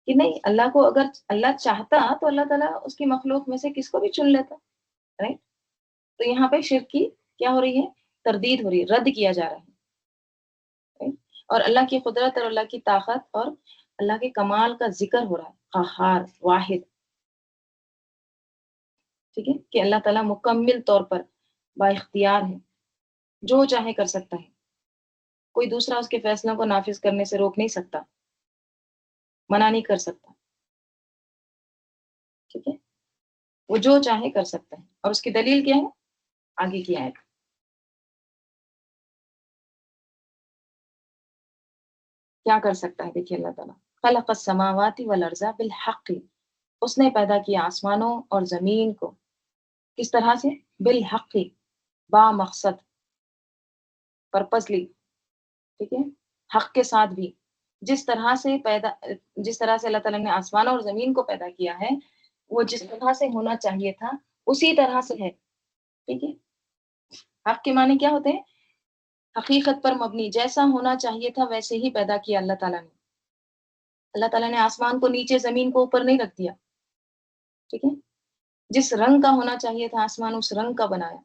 کہ نہیں، اللہ کو اگر اللہ چاہتا تو اللہ تعالیٰ اس کی مخلوق میں سے کس کو بھی چن لیتا. رائٹ، تو یہاں پہ شرک کی کیا ہو رہی ہے؟ تردید ہو رہی ہے، رد کیا جا رہا ہے. اور اللہ کی قدرت اور اللہ کی طاقت اور اللہ کے کمال کا ذکر ہو رہا ہے. قہار، واحد. ٹھیک ہے، کہ اللہ تعالیٰ مکمل طور پر با اختیار ہے، جو چاہے کر سکتا ہے. کوئی دوسرا اس کے فیصلوں کو نافذ کرنے سے روک نہیں سکتا، منع نہیں کر سکتا. ٹھیک ہے، وہ جو چاہے کر سکتا ہے. اور اس کی دلیل کیا ہے؟ آگے کی آیت. کیا کر سکتا ہے؟ دیکھیے، اللہ تعالیٰ خلق السماوات والارض بالحق، اس نے پیدا کیا آسمانوں اور زمین کو کس طرح سے؟ بالحق، با مقصد، پرپسلی. ٹھیک ہے، حق کے ساتھ بھی. جس طرح سے اللہ تعالیٰ نے آسمانوں اور زمین کو پیدا کیا ہے، وہ جس طرح سے ہونا چاہیے تھا اسی طرح سے ہے. ٹھیک ہے، حق کے معنی کیا ہوتے ہیں؟ حقیقت پر مبنی، جیسا ہونا چاہیے تھا ویسے ہی پیدا کیا اللہ تعالیٰ نے. اللہ تعالیٰ نے آسمان کو نیچے، زمین کو اوپر نہیں رکھ دیا. ٹھیک ہے، جس رنگ کا ہونا چاہیے تھا آسمان، اس رنگ کا بنایا.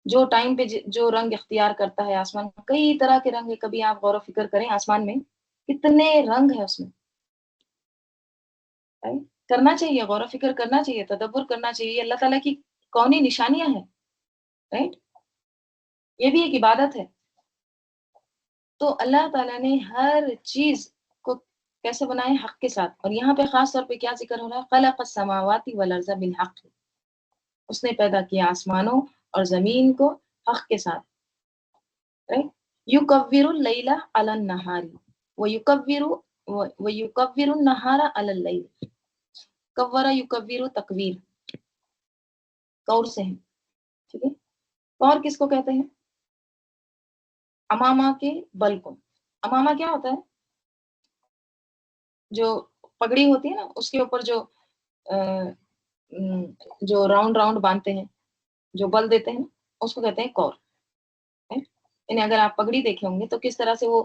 جو ٹائم پہ جو رنگ اختیار کرتا ہے آسمان، کئی طرح کے رنگ ہے. کبھی آپ غور و فکر کریں آسمان میں کتنے رنگ ہیں اس میں. کرنا چاہیے، غور و فکر کرنا چاہیے، تدبر کرنا چاہیے. اللہ تعالیٰ کی کونی نشانیاں ہیں. رائٹ، یہ بھی ایک عبادت ہے. تو اللہ تعالیٰ نے ہر چیز کو کیسے بنائے؟ حق کے ساتھ. اور یہاں پہ خاص طور پہ کیا ذکر ہو رہا ہے؟ خلق السماوات والارض بالحق، اس نے پیدا کیا آسمانوں اور زمین کو حق کے ساتھ. یکور اللیل علی النہار ویکور النہار علی اللیل. کور یکور تکویر، کور سے ہے. ٹھیک ہے، کور کس کو کہتے ہیں؟ امامہ کے بل کو. امامہ کیا ہوتا ہے؟ جو پگڑی ہوتی ہے نا، اس کے اوپر جو راؤنڈ راؤنڈ باندھتے ہیں، جو بل دیتے ہیں، اس کو کہتے ہیں کور. یعنی اگر آپ پگڑی دیکھے ہوں گے تو کس طرح سے وہ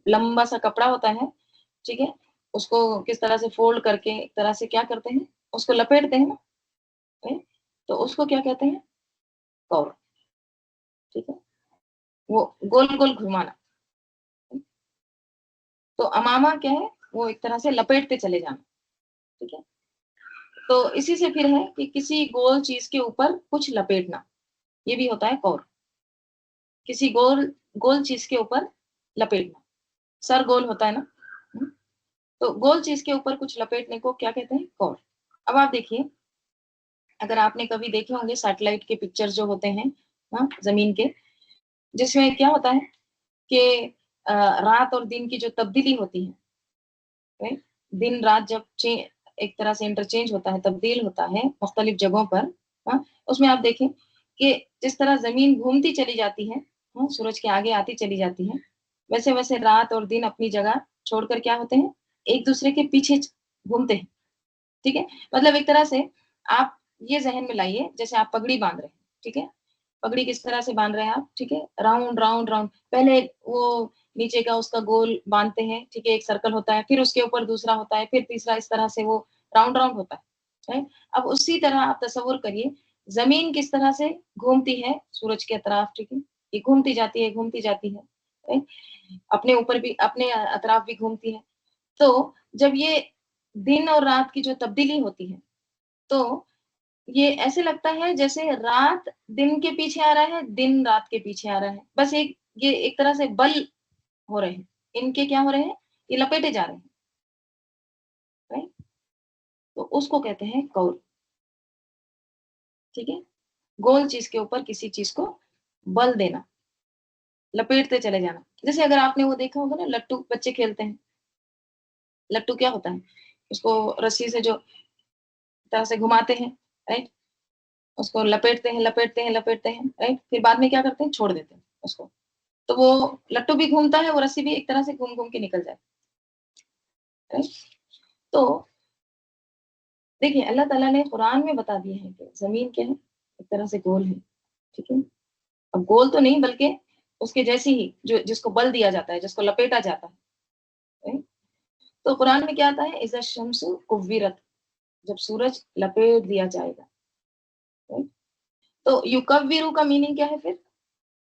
لمبا سا کپڑا ہوتا ہے. ٹھیک ہے، اس کو کس طرح سے فولڈ کر کے ایک طرح سے کیا کرتے ہیں؟ اس کو لپیٹتے ہیں نا. تو اس کو کیا کہتے ہیں؟ کور. ٹھیک ہے، وہ گول گول گھمانا. تو امامہ کیا ہے؟ وہ ایک طرح سے لپیٹتے چلے جانا. ٹھیک ہے، تو اسی سے پھر ہے کہ کسی گول چیز کے اوپر کچھ لپیٹنا، یہ بھی ہوتا ہے کور. کسی گول چیز کے اوپر لپیٹنا، سر گول ہوتا ہے نا، تو گول چیز کے اوپر کچھ لپیٹنے کو کیا کہتے ہیں؟ کور. اب آپ دیکھیے، اگر آپ نے کبھی دیکھے ہوں گے سیٹلائٹ کے پکچر جو ہوتے ہیں زمین کے، جس میں کیا ہوتا ہے کہ رات اور دن کی جو تبدیلی ہوتی ہے، دن رات جب ایک طرح سے انٹرچینج ہوتا ہے، تبدیل ہوتا ہے مختلف جگہوں پر، اس میں آپ دیکھیں کہ جس طرح زمین گھومتی چلی جاتی ہے، سورج کے آگے آتی چلی جاتی ہے، ویسے ویسے رات اور دن اپنی جگہ چھوڑ کر کیا ہوتے ہیں؟ ایک دوسرے کے پیچھے گھومتے ہیں. ٹھیک ہے، مطلب ایک طرح سے آپ یہ ذہن میں لائیے جیسے آپ پگڑی باندھ رہے ہیں. ٹھیک ہے، پگڑی کس طرح سے باندھ رہے ہیں آپ؟ ٹھیک ہے، راؤنڈ راؤنڈ راؤنڈ، پہلے وہ نیچے کا اس کا گول باندھتے ہیں، ٹھیک ہے، ایک سرکل ہوتا ہے، پھر اس کے اوپر دوسرا ہوتا ہے، پھر تیسرا، اس طرح سے وہ راؤنڈ راؤنڈ ہوتا ہے. اب اسی طرح آپ تصور کریے زمین کس طرح سے گھومتی ہے سورج کے اطراف. ٹھیک ہے، یہ گھومتی جاتی ہے، گھومتی جاتی ہے، اپنے اوپر بھی، اپنے اطراف بھی گھومتی ہے. تو جب یہ دن اور رات کی جو تبدیلی ہوتی ہے، تو یہ ایسے لگتا ہے جیسے رات دن کے پیچھے آ رہا ہے، دن رات کے پیچھے آ رہا ہے. بس یہ ایک طرح سے بل ہو رہے ہیں، ان کے کیا ہو رہے ہیں؟ یہ لپیٹے جا رہے ہیں. right؟ تو اس کو کہتے ہیں کور. ٹھیک ہے، گول چیز کے اوپر کسی چیز کو بل دینا، لپیٹتے چلے جانا. جیسے اگر آپ نے وہ دیکھا ہوگا نا، لٹو بچے کھیلتے ہیں. لٹو کیا ہوتا ہے؟ اس کو رسی سے جو طرح سے گھماتے ہیں، رائٹ، اس کو لپیٹتے ہیں لپیٹتے ہیں لپیٹتے ہیں، رائٹ، پھر بعد میں کیا کرتے ہیں؟ چھوڑ دیتے ہیں اس کو. تو وہ لٹو بھی گھومتا ہے، وہ رسی بھی ایک طرح سے گھوم گھوم کے نکل جائے. تو دیکھیے اللہ تعالیٰ نے قرآن میں بتا دیا ہے کہ زمین کیا ہے؟ ایک طرح سے گول ہے. ٹھیک ہے، اب گول تو نہیں بلکہ اس کے جیسی ہی، جو جس کو بل دیا جاتا ہے، جس کو لپیٹا جاتا ہے. تو قرآن میں کیا آتا ہے؟ اذا الشمس کورت، جب سورج لپیٹ دیا جائے گا. تو یکورو کا میننگ کیا ہے پھر؟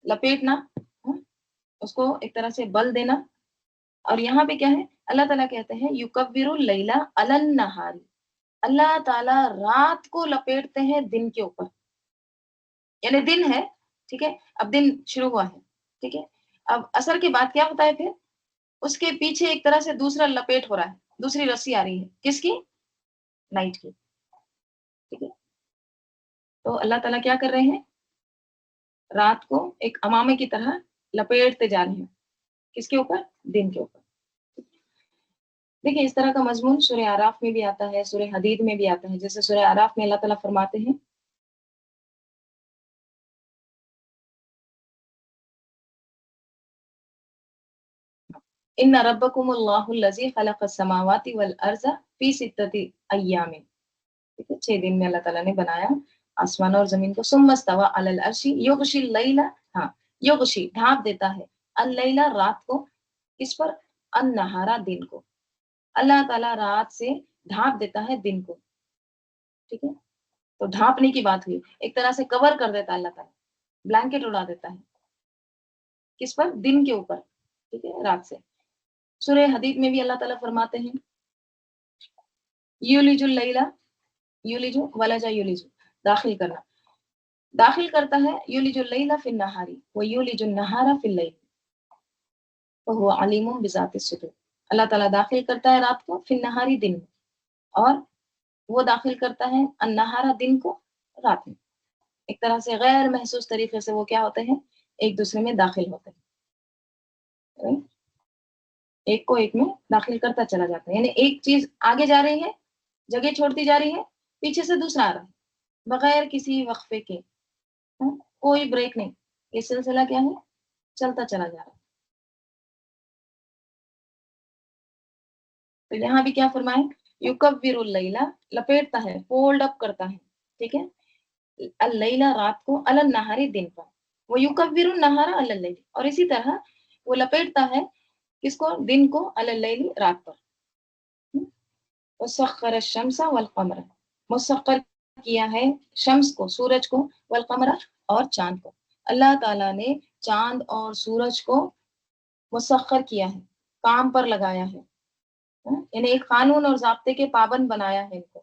لپیٹنا، اس کو ایک طرح سے بل دینا. اور یہاں پہ کیا ہے؟ اللہ تعالیٰ کہتے ہیں یکور اللیل علی النہار، اللہ تعالیٰ رات کو لپیٹتے ہیں دن کے اوپر. یعنی دن ہے، ٹھیک ہے، اب دن شروع ہوا ہے، ٹھیک ہے، اب عصر کے بعد کیا ہوتا ہے؟ پھر اس کے پیچھے ایک طرح سے دوسرا لپیٹ ہو رہا ہے، دوسری رسی آ رہی ہے، کس کی؟ نائٹ کی. ٹھیک ہے، تو اللہ تعالیٰ کیا کر رہے ہیں؟ رات کو ایک امامے کی طرح لپیٹتے جا رہے ہیں، کس کے اوپر؟ دن کے اوپر. دیکھیں اس طرح کا مضمون سورہ اعراف میں بھی آتا ہے، سورہ حدید میں بھی آتا ہے. جیسے سورہ اعراف میں اللہ تعالیٰ فرماتے ہیں ان ربکم اللہ الذی خلق السماوات والارض فی ستۃ ایام. 6 دن میں اللہ تعالیٰ نے بنایا آسمان اور زمین کو. ثم استوى علی العرش یغشی اللیل، یغشی ڈھانپ دیتا ہے، اللیل رات کو، کس پر؟ النہارا دن کو. اللہ تعالیٰ رات سے ڈھانپ دیتا ہے دن کو. ٹھیک ہے، تو ڈھانپنے کی بات ہوئی، ایک طرح سے کور کر دیتا ہے اللہ تعالیٰ، بلینکٹ اڑا دیتا ہے، کس پر؟ دن کے اوپر. ٹھیک ہے، رات سے. سورہ حدید میں بھی اللہ تعالیٰ فرماتے ہیں یولج اللیل، یولج ولج یولج، داخل کرنا، داخل کرتا ہے، یولج اللیل فی النہار ویولج النہار فی اللیل وہو علیم بذات الصدور. اللہ تعالیٰ داخل کرتا ہے رات کو، فی النہار دن میں، اور وہ داخل کرتا ہے النہارا دن کو رات میں. ایک طرح سے غیر محسوس طریقے سے وہ کیا ہوتے ہیں؟ ایک دوسرے میں داخل ہوتے ہیں، ایک کو ایک میں داخل کرتا چلا جاتا ہے. یعنی ایک چیز آگے جا رہی ہے، جگہ چھوڑتی جا رہی ہے، پیچھے سے دوسرا آ رہا ہے بغیر کسی وقفے کے، کوئی بریک نہیں. یہ سلسلہ کیا ہے؟ چلتا چلا جا رہا ہے. تو یہاں بھی کیا فرمائے؟ یکور اللیل، لپیٹتا ہے، فولڈ اپ کرتا ہے، ٹھیک ہے، اللیل رات کو، علی النہار دن پر، وہ یکور النہار علی اللیل، اور اسی طرح وہ لپیٹتا ہے کس کو؟ دن کو، علی اللیل رات پر. وسخر الشمس والقمر، مسخر کیا ہے شمس کو، سورج کو، والقمر اور چاند کو. اللہ تعالیٰ نے چاند اور سورج کو مسخر کیا ہے، کام پر لگایا ہے، یعنی ایک قانون اور ضابطے کے پابند بنایا ہے ان کو.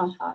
qahhar,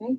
right?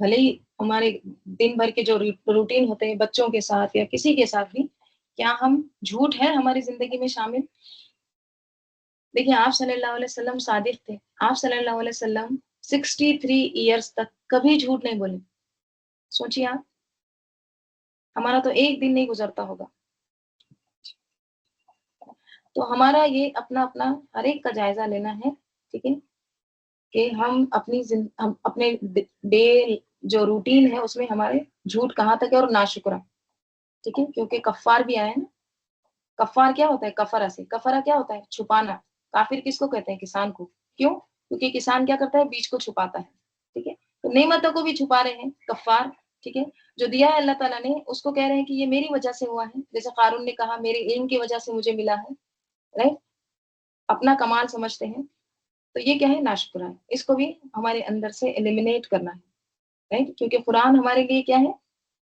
بھلے ہی ہمارے دن بھر کے جو روٹین ہوتے ہیں بچوں کے ساتھ یا کسی کے ساتھ بھی، کیا ہم جھوٹ ہے ہماری زندگی میں شامل؟ دیکھیے آپ صلی اللہ علیہ وسلم صادق تھے، آپ صلی اللہ علیہ وسلم 63 ایئرس تک کبھی جھوٹ نہیں بولے. سوچیے آپ، ہمارا تو ایک دن نہیں گزرتا ہوگا. تو ہمارا یہ اپنا اپنا ہر ایک کا جائزہ لینا ہے، ٹھیک ہے، کہ ہم ہم اپنے ڈے جو روٹین ہے اس میں ہمارے جھوٹ کہاں تک ہے اور ناشکرا، ٹھیک ہے، کیونکہ کفار بھی آئے نا. کفار کیا ہوتا ہے؟ کفرا سے، کفرا کیا ہوتا ہے؟ چھپانا. کافر کس کو کہتے ہیں؟ کسان کو. کیوں؟ کیونکہ کسان کیا کرتا ہے؟ بیج کو چھپاتا ہے، ٹھیک ہے. تو نعمتوں کو بھی چھپا رہے ہیں کفار، ٹھیک ہے. جو دیا ہے اللہ تعالیٰ نے اس کو کہہ رہے ہیں کہ یہ میری وجہ سے ہوا ہے، جیسے قارون نے کہا میرے علم کی وجہ سے مجھے ملا ہے، رائٹ، اپنا کمال سمجھتے ہیں. تو یہ کیا ہے؟ ناشکرا ہے. اس کو بھی ہمارے اندر سے ایلیمینیٹ کرنا ہے، رائٹ، کیونکہ قرآن ہمارے لیے کیا ہے؟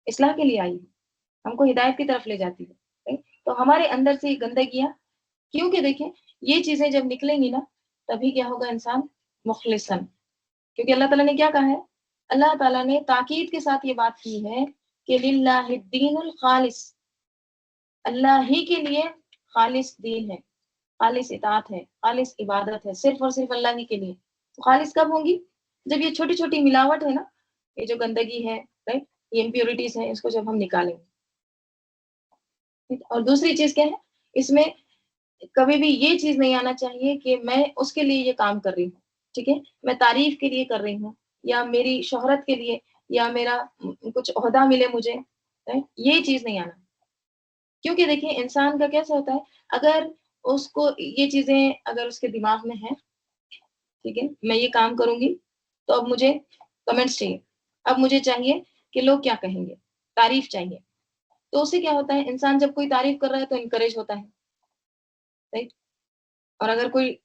اصلاح کے لیے آئی ہے، ہم کو ہدایت کی طرف لے جاتی ہے، right؟ تو ہمارے اندر سے یہ گندگیاں، کیونکہ دیکھیں یہ چیزیں جب نکلیں گی نا تبھی کیا ہوگا؟ انسان مخلصن. کیونکہ اللہ تعالیٰ نے کیا کہا ہے؟ اللہ تعالیٰ نے تاکید کے ساتھ یہ بات کی ہے کہ للہ الدین الخالص، اللہ ہی کے لیے خالص دین ہے، خالص اطاعت ہے، خالص عبادت ہے، صرف اور صرف اللہ ہی کے لیے. تو خالص کب ہوں گی؟ جب یہ چھوٹی چھوٹی ملاوٹ ہے نا، یہ جو گندگی ہے، رائٹ، یہ امپیورٹیز ہیں، اس کو جب ہم نکالیں گے. اور دوسری چیز کیا ہے اس میں؟ کبھی بھی یہ چیز نہیں آنا چاہیے کہ میں اس کے لیے یہ کام کر رہی ہوں، ٹھیک ہے، میں تعریف کے لیے کر رہی ہوں، یا میری شہرت کے لیے، یا میرا کچھ عہدہ ملے مجھے، یہ چیز نہیں آنا. کیونکہ دیکھیں انسان کا کیسا ہوتا ہے، اگر اس کو یہ چیزیں اگر اس کے دماغ میں ہے، ٹھیک ہے، میں یہ کام کروں گی تو اب مجھے کمنٹس چاہیے، اب مجھے چاہیے کہ لوگ کیا کہیں گے، تعریف چاہیے. تو اس سے کیا ہوتا ہے؟ انسان جب کوئی تعریف کر رہا ہے تو انکریج ہوتا ہے، رائٹ. اور اگر کوئی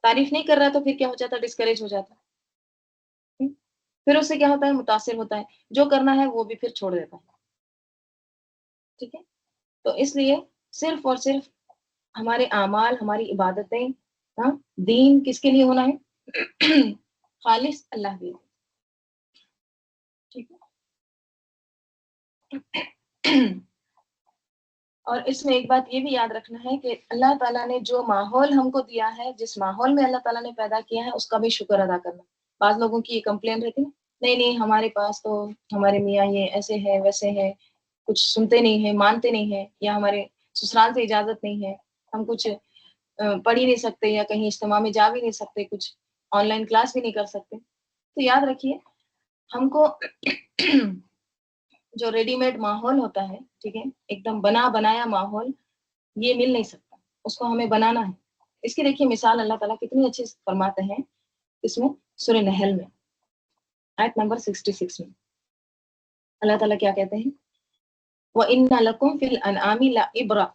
تعریف نہیں کر رہا تو پھر کیا ہو جاتا ہے؟ ڈسکریج ہو جاتا ہے. پھر اس سے کیا ہوتا ہے؟ متاثر ہوتا ہے، جو کرنا ہے وہ بھی پھر چھوڑ دیتا ہے، ٹھیک ہے. تو اس لیے صرف اور صرف ہمارے اعمال، ہماری عبادتیں، ہاں، دین کس کے لیے ہونا ہے؟ خالص اللہ کے لیے، ٹھیک ہے. اور اس میں ایک بات یہ بھی یاد رکھنا ہے کہ اللہ تعالیٰ نے جو ماحول ہم کو دیا ہے، جس ماحول میں اللہ تعالیٰ نے پیدا کیا ہے، اس کا بھی شکر ادا کرنا. بعض لوگوں کی یہ کمپلین رہتی ہے، نہیں نہیں ہمارے پاس تو ہمارے میاں یہ ایسے ہے ویسے ہے، کچھ سنتے نہیں ہیں، مانتے نہیں ہیں، یا ہمارے سسرال سے اجازت نہیں ہے، ہم کچھ پڑھ ہی نہیں سکتے، یا کہیں اجتماع میں جا بھی نہیں سکتے، کچھ آن لائن کلاس بھی نہیں کر سکتے. تو یاد رکھیے ہم کو جو ریڈی میڈ ماحول ہوتا ہے، ٹھیک ہے، ایک دم بنا بنایا ماحول، یہ مل نہیں سکتا، اس کو ہمیں بنانا ہے. اس کی دیکھیے مثال اللہ تعالیٰ کتنی اچھی فرماتے ہیں اس میں سورہ نحل میں آیت نمبر 66 میں. اللہ تعالیٰ کیا کہتے ہیں؟ وَإِنَّ لَكُمْ فِي الْأَنْعَامِ لَعِبْرَةً،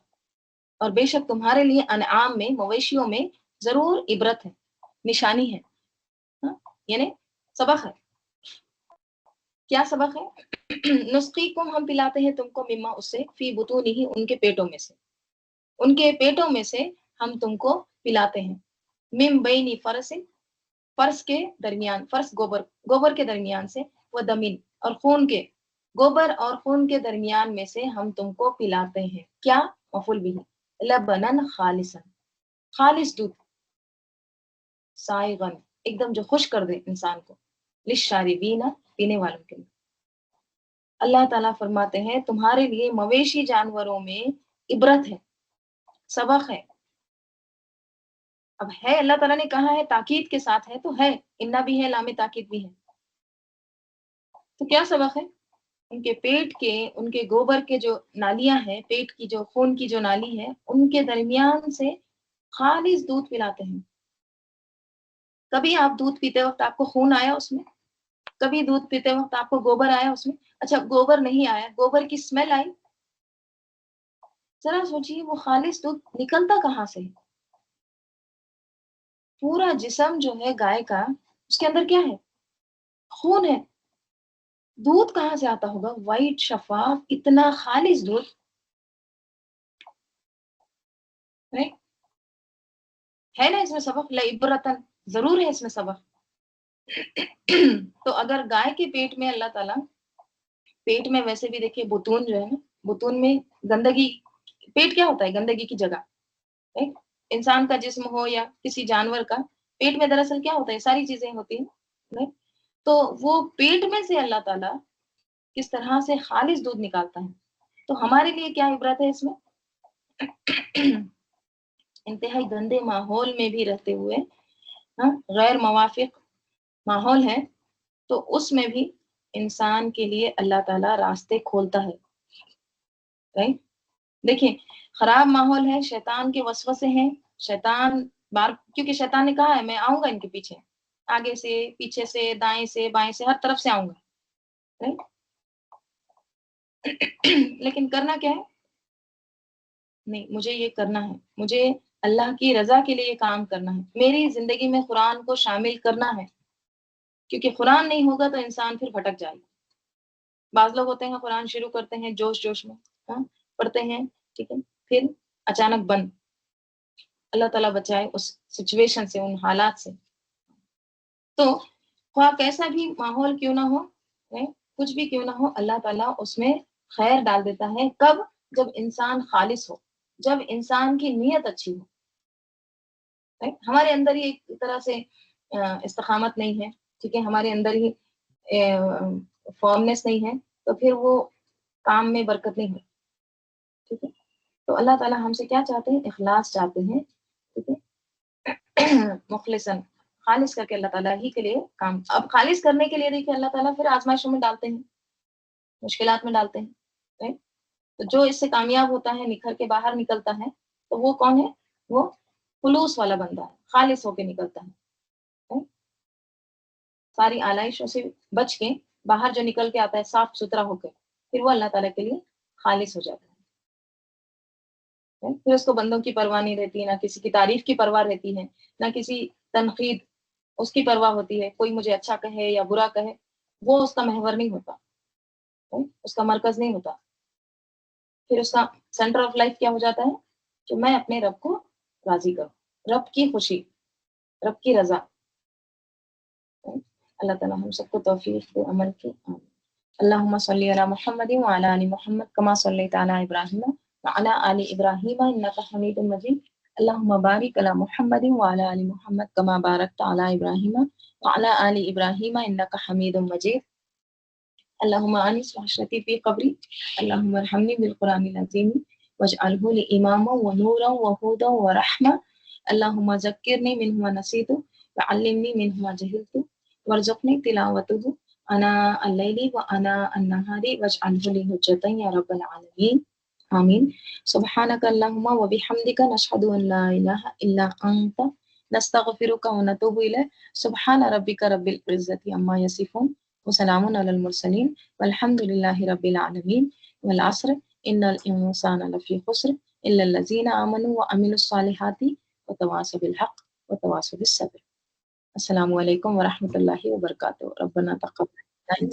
اور بے شک تمہارے لیے انعام میں، مویشیوں میں ضرور عبرت ہے، نشانی ہے، ہاں؟ یعنی سبق ہے. کیا سبق ہے؟ نسقیکم، ہم پلاتے ہیں تم کو، مما اس سے، فی بطونہ، ان کے پیٹوں میں سے، ان کے پیٹوں میں سے ہم تم کو پلاتے ہیں، من بین فرس، فرس کے درمیان، فرس گوبر، گوبر کے درمیان سے، وہ دمین، اور خون کے، گوبر اور خون کے درمیان میں سے ہم تم کو پلاتے ہیں. کیا؟ مفعول بھی، لبنن خالصا، خالص دودھ، سائغن، ایک دم جو خوش کر دے انسان کو، للشاربین، پینے والوں کے لیے. اللہ تعالیٰ فرماتے ہیں تمہارے لیے مویشی جانوروں میں عبرت ہے، سبق ہے. اب ہے، اللہ تعالیٰ نے کہا ہے، تاکید کے ساتھ ہے تو ہے، انہ بھی ہے، لام تاکید بھی ہے. تو کیا سبق ہے؟ ان کے پیٹ کے، ان کے گوبر کے جو نالیاں ہیں، پیٹ کی جو خون کی جو نالی ہے، ان کے درمیان سے خالص دودھ پلاتے ہیں. کبھی آپ دودھ پیتے وقت آپ کو خون آیا اس میں؟ کبھی دودھ پیتے وقت آپ کو گوبر آیا اس میں؟ اچھا گوبر نہیں آیا، گوبر کی اسمیل آئی؟ ذرا سوچیے وہ خالص دودھ نکلتا کہاں سے؟ پورا جسم جو ہے گائے کا، اس کے اندر کیا ہے؟ خون ہے. دودھ کہاں سے آتا ہوگا؟ وائٹ شفاف اتنا خالص دودھ، ہے نا اس میں سبق؟ لعبرتن، ضرور ہے اس میں سبق. تو اگر گائے کے پیٹ میں اللہ تعالیٰ، پیٹ میں ویسے بھی دیکھیے بطون جو ہے نا، بطون میں گندگی، پیٹ کیا ہوتا ہے؟ گندگی کی جگہ. right؟ انسان کا جسم ہو یا کسی جانور کا، پیٹ میں دراصل کیا ہوتا ہے؟ ساری چیزیں ہوتی ہیں. right؟ تو وہ پیٹ میں سے اللہ تعالیٰ کس طرح سے خالص دودھ نکالتا ہے. تو ہمارے لیے کیا عبرت ہے اس میں؟ انتہائی گندے ماحول میں بھی رہتے ہوئے، غیر موافق ماحول ہے، تو اس میں بھی انسان کے لیے اللہ تعالیٰ راستے کھولتا ہے. right؟ دیکھیں، خراب ماحول ہے، شیطان کے وسوسے ہیں، شیطان کیونکہ شیطان نے کہا ہے میں آؤں گا ان کے پیچھے، آگے سے، پیچھے سے، دائیں سے، بائیں سے، ہر طرف سے آؤں گا. right؟ لیکن کرنا کیا ہے؟ نہیں، مجھے یہ کرنا ہے، مجھے اللہ کی رضا کے لیے یہ کام کرنا ہے، میری زندگی میں قرآن کو شامل کرنا ہے، کیونکہ قرآن نہیں ہوگا تو انسان پھر بھٹک جائے گا. بعض لوگ ہوتے ہیں قرآن شروع کرتے ہیں جوش جوش میں، پڑھتے ہیں، ٹھیک ہے، پھر اچانک بند. اللہ تعالیٰ بچائے اس سچویشن سے، ان حالات سے. تو خواہ کیسا بھی ماحول کیوں نہ ہو، کچھ بھی کیوں نہ ہو، اللہ تعالیٰ اس میں خیر ڈال دیتا ہے. کب؟ جب انسان خالص ہو، جب انسان کی نیت اچھی ہو. ہمارے اندر ہی ایک طرح سے استقامت نہیں ہے، ٹھیک ہے، ہمارے اندر ہی فارمنس نہیں ہے، تو پھر وہ کام میں برکت نہیں ہوتی. ٹھیک ہے، تو اللہ تعالیٰ ہم سے کیا چاہتے ہیں؟ اخلاص چاہتے ہیں. ٹھیک ہے، مخلصاً، خالص کر کے اللہ تعالیٰ ہی کے لیے کام. اب خالص کرنے کے لیے دیکھیے اللہ تعالیٰ پھر آزمائشوں میں ڈالتے ہیں، مشکلات میں ڈالتے ہیں. تو جو اس سے کامیاب ہوتا ہے، نکھر کے باہر نکلتا ہے، تو وہ کون ہے؟ وہ خلوص والا بندہ ہے، خالص ہو کے نکلتا ہے. ساری آلائشوں سے بچ کے باہر جو نکل کے آتا ہے صاف ستھرا ہو کے، پھر وہ اللہ تعالیٰ کے لیے خالص ہو جاتا ہے. پھر اس کو بندوں کی پرواہ نہیں رہتی، نہ کسی کی تعریف کی پرواہ رہتی ہے، نہ کسی تنقید اس کی پرواہ ہوتی ہے. کوئی مجھے اچھا کہے یا برا کہے، وہ اس کا محور نہیں ہوتا، اس کا مرکز نہیں ہوتا. پھر اس کا سینٹر آف لائف کیا ہو جاتا ہے؟ کہ میں اپنے رب کو راضی کروں، رب کی خوشی، رب کی رضا. اللہ تعالیٰ ہم سب کو توفیق دے عمل کی. اللہم صلی علی محمد وعلی آل محمد کما صلیت علی ابراہیم وعلی آل ابراہیم انک حمید مجید. اللہم بارک علی محمد وعلی آل محمد کما بارکت علی ابراہیم وعلی آل ابراہیم انک حمید مجید. اللہم آنس وحشتی فی قبری، اللہم ارحمنی بالقرآن العظیم واجعلہ لی اماما ونورا وہدا ورحمہ. اللہم ذکرنی منہ ما نسیت وعلمنی منہ ما جہلت وارزقنی تلاوتہ اناء اللیل واناء النہار واجعلہ لی حجۃ یا رب العالمین. آمین. سبحانک اللہم وبحمدک نشہد ان لا الہ الا انت نستغفرک ونتوب الیک. سبحان ربک رب العزۃ عما یصفون وسلام علی المرسلین والحمد للہ رب العالمین. والعصر ان الانسان لفی خسر الا الذین آمنوا وعملوا الصالحات وتواصوا بالحق وتواصوا بالصبر. السلام علیکم ورحمۃ اللہ وبرکاتہ. ربنا تقبل.